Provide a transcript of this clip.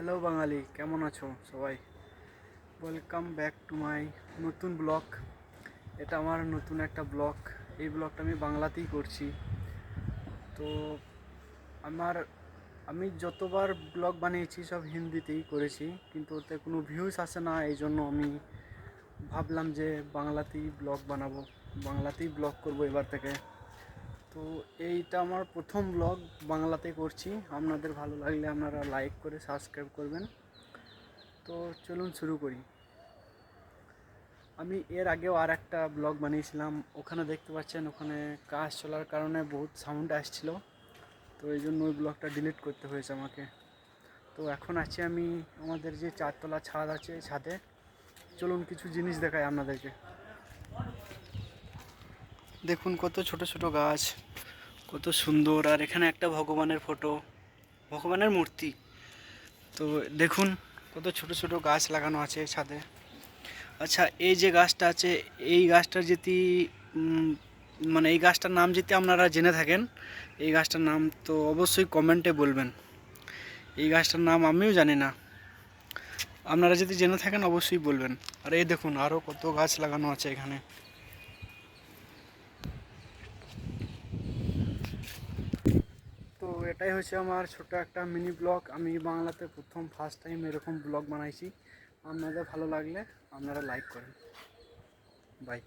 Hello বাঙালি, কেমন আছো সবাই? ওয়েলকাম ব্যাক টু মাই নতুন ব্লগ। এটা আমার নতুন একটা ব্লগ। এই ব্লগটা আমি বাংলাতেই করছি। তো আমার আমি যতবার ব্লগ বানিয়েছি সব হিন্দিতেই করেছি, কিন্তু ওতে কোনো ভিউজ আসে না। এই জন্য আমি ভাবলাম যে বাংলাতেই ব্লগ বানাবো, বাংলাতেই ব্লগ করবো এবার থেকে। তো এইটা আমার প্রথম ব্লগ বাংলাতে করছি। আপনাদের ভালো লাগলে আপনারা লাইক করে সাবস্ক্রাইব করবেন। তো চলুন শুরু করি। আমি এর আগেও আর একটা ব্লগ বানিয়েছিলাম, ওখানে দেখতে পাচ্ছেন ওখানে কাজ চলার কারণে বহুত সাউন্ড আসছিল। তো এই জন্য ওই ব্লগটা ডিলিট করতে হয়েছে আমাকে। তো এখন আছি আমি আমাদের যে চারতলা ছাদ আছে, ছাদে। চলুন কিছু জিনিস দেখাই আপনাদেরকে। দেখুন কত ছোট ছোট গাছ, কত সুন্দর। আর এখানে একটা ভগবানের ফটো, ভগবানের মূর্তি। তো দেখুন কত ছোট ছোট গাছ লাগানো আছে ছাদে। আচ্ছা, এই যে গাছটা আছে, এই গাছটার যদি মানে এই গাছটার নাম যদি আপনারা জেনে থাকেন, এই গাছটার নাম তো অবশ্যই কমেন্টে বলবেন। এই গাছটার নাম আমিও জানি না, আপনারা যদি জেনে থাকেন অবশ্যই বলবেন। আর এই দেখুন আরও কত গাছ লাগানো আছে এখানে। তো এটাই হচ্ছে আমার ছোট একটা মিনি ব্লগ। আমি বাংলাতে প্রথম ফার্স্ট টাইম এরকম ব্লগ বানাইছি। আপনাদের ভালো লাগলে আপনারা লাইক করেন। বাই।